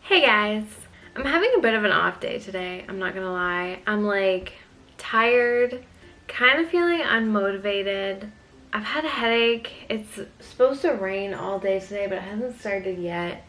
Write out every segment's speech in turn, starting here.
Hey guys, I'm having a bit of an off day today, I'm not gonna lie. I'm like tired, kind of feeling unmotivated. I've had a headache. It's supposed to rain all day today, but it hasn't started yet.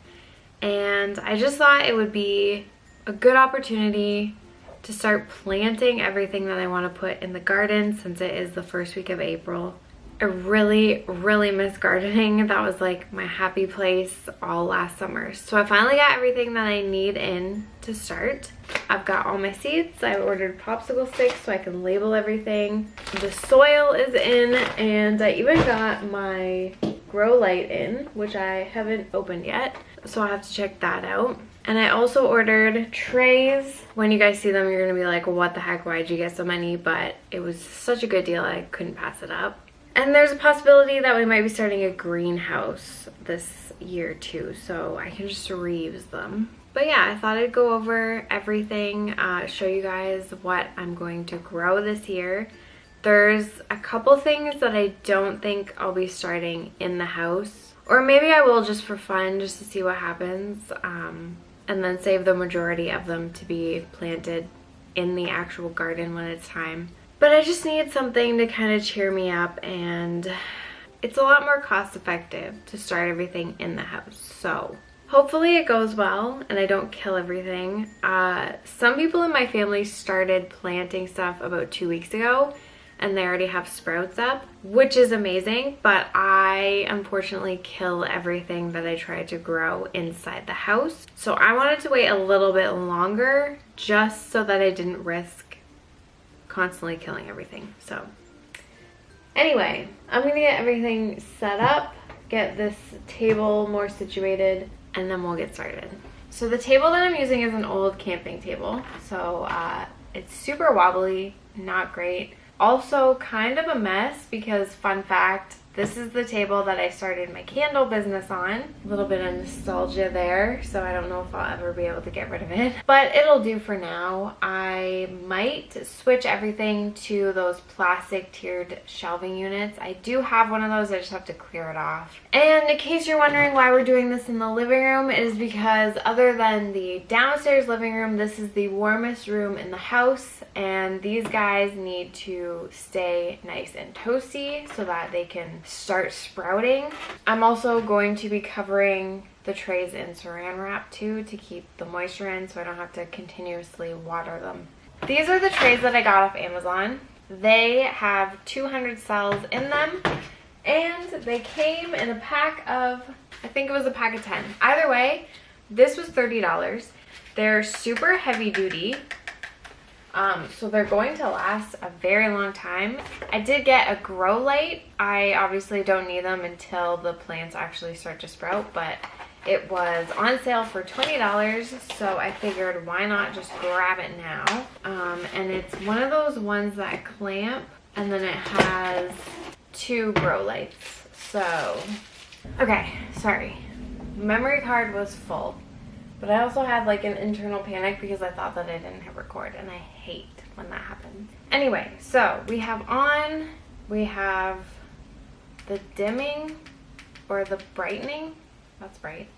And I just thought it would be a good opportunity to start planting everything that I want to put in the garden since it is the first week of April. I really miss gardening. That was like my happy place all last summer. So I finally got everything that I need in to start. I've got all my seeds. I ordered popsicle sticks so I can label everything. The soil is in, and I even got my grow light in, which I haven't opened yet. So I'll have to check that out. And I also ordered trays. When you guys see them, you're gonna be like, what the heck, why'd you get so many? But it was such a good deal, I couldn't pass it up. And there's a possibility that we might be starting a greenhouse this year too, so I can just reuse them. But yeah, I thought I'd go over everything, show you guys what I'm going to grow this year. There's a couple things that I don't think I'll be starting in the house, or maybe I will just for fun, just to see what happens, and then save the majority of them to be planted in the actual garden when it's time. But I just need something to kind of cheer me up, and it's a lot more cost effective to start everything in the house. So hopefully it goes well and I don't kill everything. Some people in my family started planting stuff about 2 weeks ago and they already have sprouts up, which is amazing, but I unfortunately kill everything that I try to grow inside the house. So I wanted to wait a little bit longer just so that I didn't risk constantly killing everything. So anyway, I'm gonna get everything set up, get this table more situated, and then we'll get started. So the table that I'm using is an old camping table, so it's super wobbly, not great. Also kind of a mess because, fun fact, this is the table that I started my candle business on. A little bit of nostalgia there, so I don't know if I'll ever be able to get rid of it. But it'll do for now. I might switch everything to those plastic tiered shelving units. I do have one of those, I just have to clear it off. And in case you're wondering why we're doing this in the living room, it is because other than the downstairs living room, this is the warmest room in the house, and these guys need to stay nice and toasty so that they can start sprouting. I'm also going to be covering the trays in saran wrap too to keep the moisture in so I don't have to continuously water them. These are the trays that I got off Amazon. They have 200 cells in them, and they came in a pack of, I think it was a pack of 10. Either way, this was $30. They're super heavy duty. So they're going to last a very long time. I did get a grow light. I obviously don't need them until the plants actually start to sprout, but it was on sale for $20, so I figured why not just grab it now. And it's one of those ones that clamp, and then it has 2 grow lights. So, okay, sorry. Memory card was full. But I also had like an internal panic because I thought that I didn't hit record, and I hate when that happens. Anyway, so we have the dimming or the brightening, that's bright.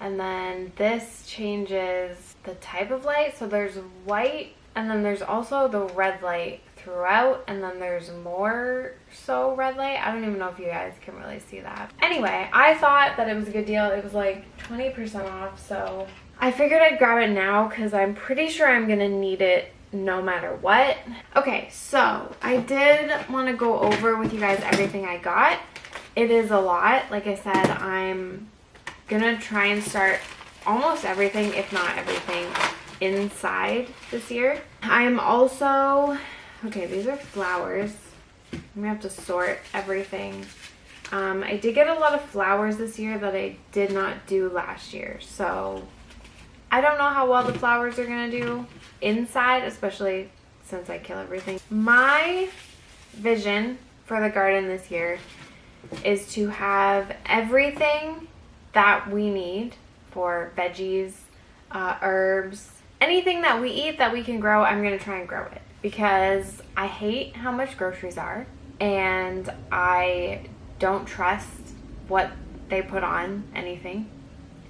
And then this changes the type of light. So there's white, and then there's also the red light throughout, and then there's more so red light. I don't even know if you guys can really see that. Anyway, I thought that it was a good deal. It was like 20% off, so I figured I'd grab it now because I'm pretty sure I'm gonna need it no matter what. Okay, so I did want to go over with you guys everything I got. It is a lot. Like I said, I'm gonna try and start almost everything, if not everything, inside this year. I'm also, okay, these are flowers. I'm gonna have to sort everything. I did get a lot of flowers this year that I did not do last year, so I don't know how well the flowers are gonna do inside, especially since I kill everything. My vision for the garden this year is to have everything that we need for veggies, herbs, anything that we eat that we can grow. I'm gonna try and grow it because I hate how much groceries are, and I don't trust what they put on anything.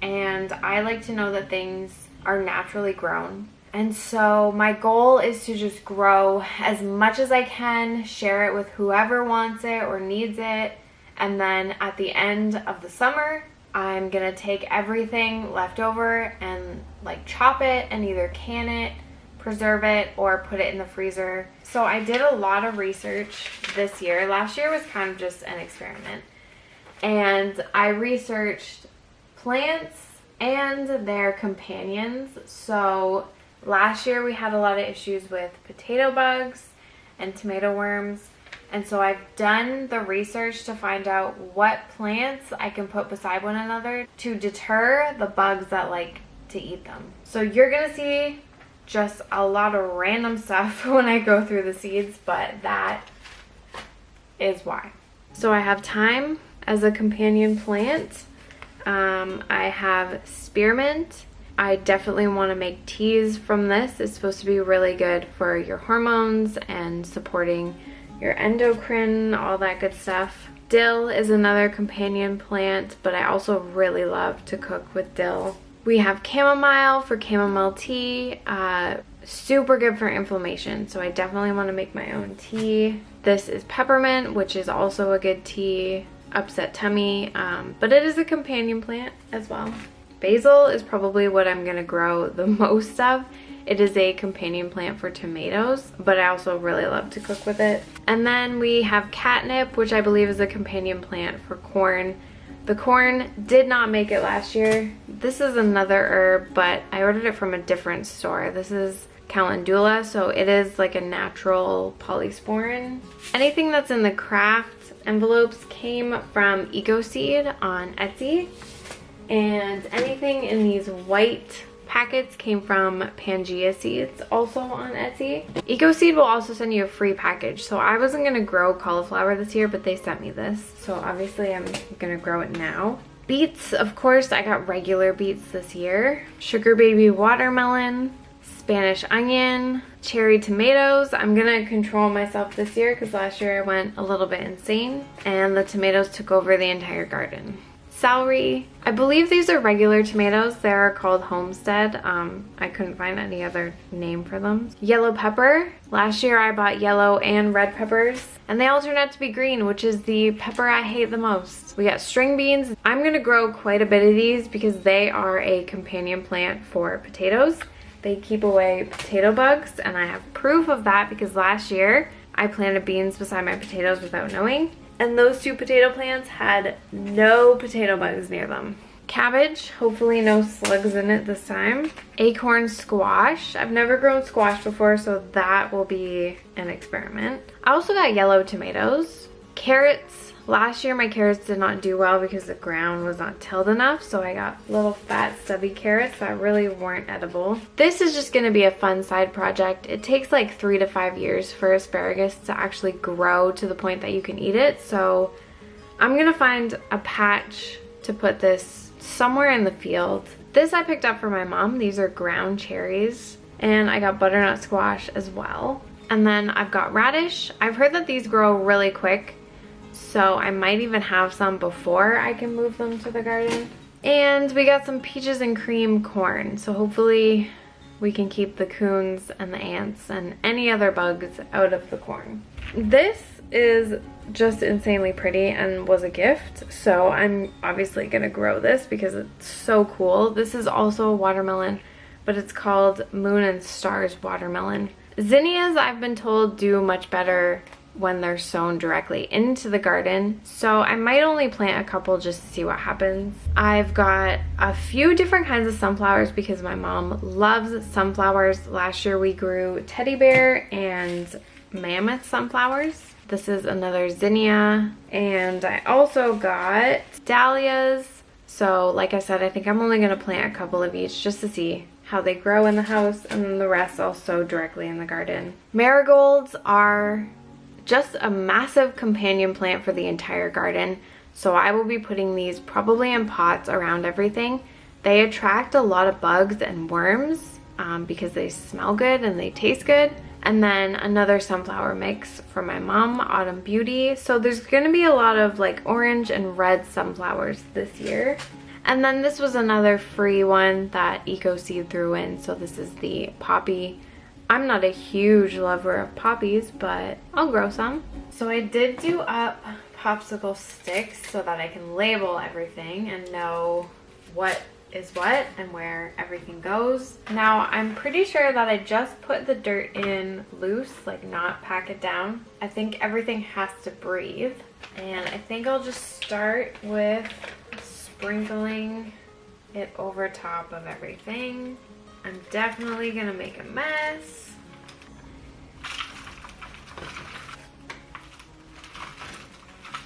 and I like to know that things are naturally grown. And so my goal is to just grow as much as I can, share it with whoever wants it or needs it, and then at the end of the summer, I'm gonna take everything left over and like chop it and either can it, preserve it, or put it in the freezer. So I did a lot of research this year. Last year was kind of just an experiment. And I researched plants and their companions. So last year we had a lot of issues with potato bugs and tomato worms. And so I've done the research to find out what plants I can put beside one another to deter the bugs that like to eat them. So you're gonna see just a lot of random stuff when I go through the seeds, but that is why. So I have thyme as a companion plant. I have spearmint. I definitely want to make teas from this. It's supposed to be really good for your hormones and supporting your endocrine, all that good stuff. Dill is another companion plant, but I also really love to cook with dill. We have chamomile for chamomile tea. Super good for inflammation, so I definitely want to make my own tea. This is peppermint, which is also a good tea. Upset tummy, but it is a companion plant as well. Basil is probably what I'm gonna grow the most of. It is a companion plant for tomatoes, but I also really love to cook with it. And then we have catnip, which I believe is a companion plant for corn. The corn did not make it last year. This is another herb, but I ordered it from a different store. This is calendula, so it is like a natural polysporin. Anything that's in the craft envelopes came from EcoSeed on Etsy, and anything in these white packets came from Pangea Seeds, also on Etsy. EcoSeed will also send you a free package. So I wasn't gonna grow cauliflower this year, but they sent me this, so obviously I'm gonna grow it now. Beets, of course, I got regular beets this year. Sugar baby watermelon, Spanish onion, cherry tomatoes. I'm gonna control myself this year because last year I went a little bit insane and the tomatoes took over the entire garden. Celery. I believe these are regular tomatoes. They are called Homestead. I couldn't find any other name for them. Yellow pepper. Last year I bought yellow and red peppers, and they all turned out to be green, which is the pepper I hate the most. We got string beans. I'm gonna grow quite a bit of these because they are a companion plant for potatoes. They keep away potato bugs, and I have proof of that because last year I planted beans beside my potatoes without knowing, and those two potato plants had no potato bugs near them. Cabbage, hopefully no slugs in it this time. Acorn squash. I've never grown squash before, so that will be an experiment. I also got yellow tomatoes. Carrots. Last year my carrots did not do well because the ground was not tilled enough, so I got little fat stubby carrots that really weren't edible. This is just gonna be a fun side project. It takes like 3 to 5 years for asparagus to actually grow to the point that you can eat it, so I'm gonna find a patch to put this somewhere in the field. This I picked up for my mom. These are ground cherries, and I got butternut squash as well. And then I've got radish. I've heard that these grow really quick, so I might even have some before I can move them to the garden. And we got some peaches and cream corn, so hopefully we can keep the coons and the ants and any other bugs out of the corn. This is just insanely pretty and was a gift, so I'm obviously gonna grow this because it's so cool. This is also a watermelon, but it's called Moon and Stars watermelon. Zinnias, I've been told, do much better when they're sown directly into the garden, so I might only plant a couple just to see what happens. I've got a few different kinds of sunflowers because my mom loves sunflowers. Last year we grew teddy bear and mammoth sunflowers. This is another zinnia, and I also got dahlias. So like I said, I think I'm only gonna plant a couple of each just to see how they grow in the house, and then the rest I'll sow directly in the garden. Marigolds are just a massive companion plant for the entire garden, so I will be putting these probably in pots around everything. They attract a lot of bugs and worms because they smell good and they taste good. And then another sunflower mix for my mom, Autumn Beauty. So there's gonna be a lot of like orange and red sunflowers this year. And then this was another free one that EcoSeed threw in. So this is the poppy. I'm not a huge lover of poppies, but I'll grow some. So I did do up popsicle sticks so that I can label everything and know what is what and where everything goes. Now I'm pretty sure that I just put the dirt in loose, like not pack it down. I think everything has to breathe. And I think I'll just start with sprinkling it over top of everything. I'm definitely gonna make a mess.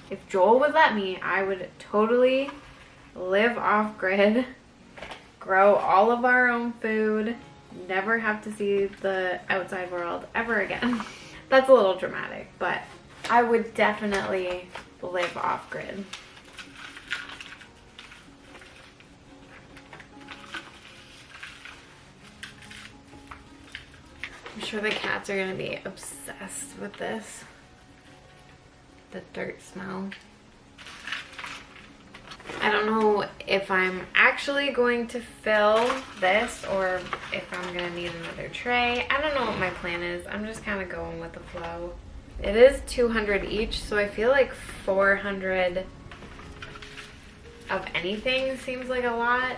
If Joel would let me, I would totally live off grid, grow all of our own food, never have to see the outside world ever again. That's a little dramatic, but I would definitely live off grid. I'm sure the cats are gonna be obsessed with this. The dirt smell. I don't know if I'm actually going to fill this or if I'm gonna need another tray. I don't know what my plan is. I'm just kind of going with the flow. It is 200 each, so I feel like 400 of anything seems like a lot.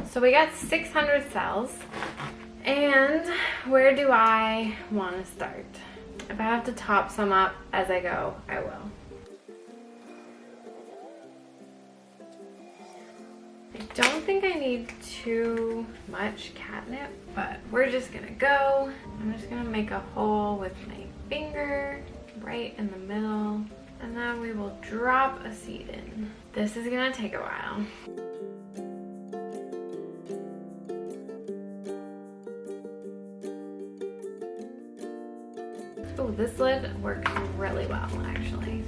So we got 600 cells, and where do I want to start? If I have to top some up as I go, I will. I don't think I need too much catnip, but we're just gonna go. I'm just gonna make a hole with my finger right in the middle, and then we will drop a seed in. This is gonna take a while. Oh, this lid works really well, actually.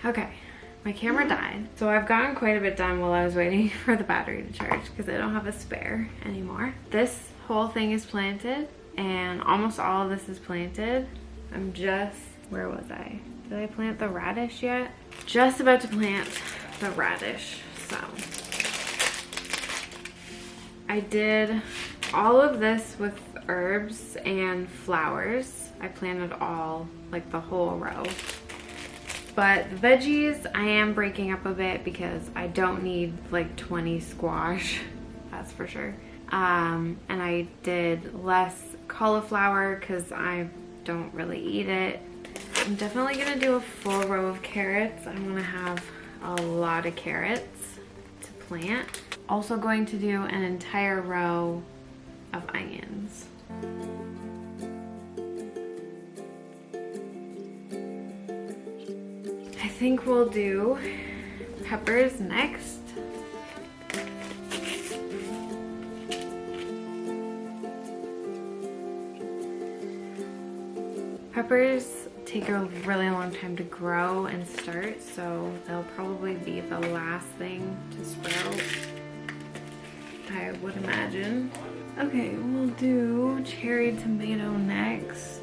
Okay, my camera died, so I've gotten quite a bit done while I was waiting for the battery to charge because I don't have a spare anymore. This whole thing is planted, and almost all of this is planted. I'm just, where was I? Did I plant the radish yet? Just about to plant the radish, so. I did all of this with herbs and flowers. I planted all, like the whole row. But the veggies, I am breaking up a bit because I don't need like 20 squash, that's for sure. And I did less cauliflower because I don't really eat it. I'm definitely gonna do a full row of carrots. I'm gonna have a lot of carrots to plant. Also going to do an entire row of onions. I think we'll do peppers next. Peppers take a really long time to grow and start, so they'll probably be the last thing to sprout, I would imagine. Okay, we'll do cherry tomato next.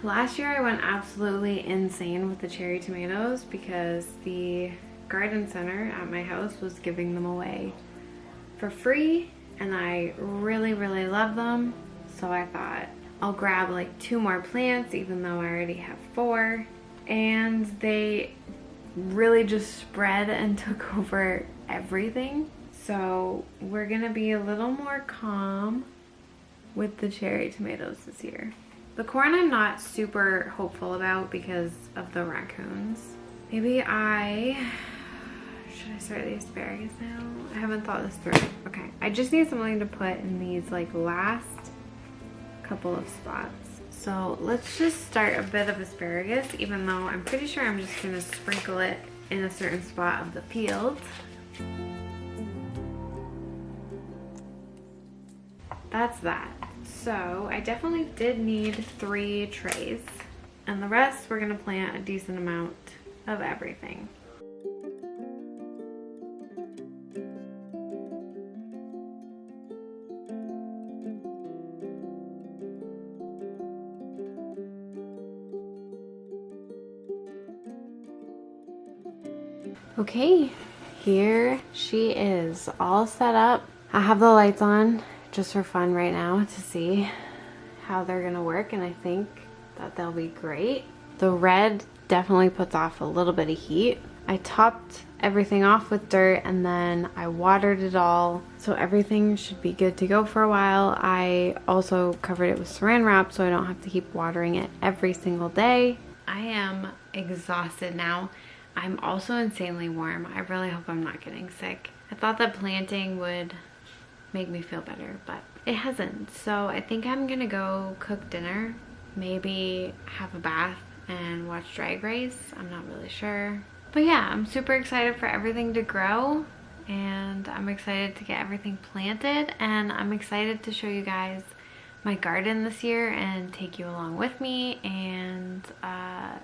Last year I went absolutely insane with the cherry tomatoes because the garden center at my house was giving them away for free, and I really love them. So I thought I'll grab like 2 more plants even though I already have 4, and they really just spread and took over everything. So we're gonna be a little more calm with the cherry tomatoes this year. The corn I'm not super hopeful about because of the raccoons. Maybe should I start the asparagus now? I haven't thought this through. Okay, I just need something to put in these like last couple of spots. So let's just start a bit of asparagus, even though I'm pretty sure I'm just gonna sprinkle it in a certain spot of the field. that's that. So I definitely did need 3 trays, and the rest we're gonna plant a decent amount of everything. Okay, here she is, all set up. I have the lights on just for fun right now to see how they're gonna work, and I think that they'll be great. The red definitely puts off a little bit of heat. I topped everything off with dirt and then I watered it all, so everything should be good to go for a while. I also covered it with saran wrap so I don't have to keep watering it every single day. I am exhausted now. I'm also insanely warm. I really hope I'm not getting sick. I thought that planting would make me feel better, but it hasn't. So I think I'm gonna go cook dinner, maybe have a bath and watch Drag Race. I'm not really sure. But yeah, I'm super excited for everything to grow, and I'm excited to get everything planted, and I'm excited to show you guys my garden this year and take you along with me and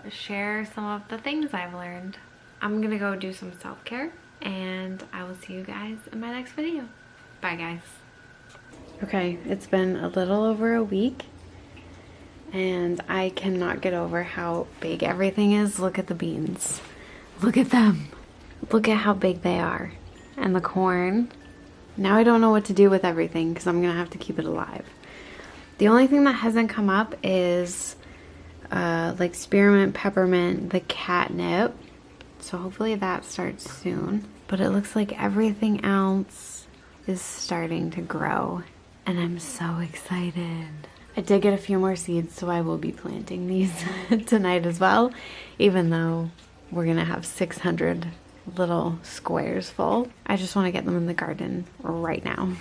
share some of the things I've learned. I'm gonna go do some self-care, and I will see you guys in my next video. Bye guys. Okay, it's been a little over a week and I cannot get over how big everything is. Look at the beans. Look at them. Look at how big they are. And the corn. Now I don't know what to do with everything because I'm gonna have to keep it alive. The only thing that hasn't come up is like spearmint, peppermint, the catnip. So hopefully that starts soon. But it looks like everything else is starting to grow, and I'm so excited. I did get a few more seeds, so I will be planting these tonight as well, even though we're gonna have 600 little squares full. I just want to get them in the garden right now.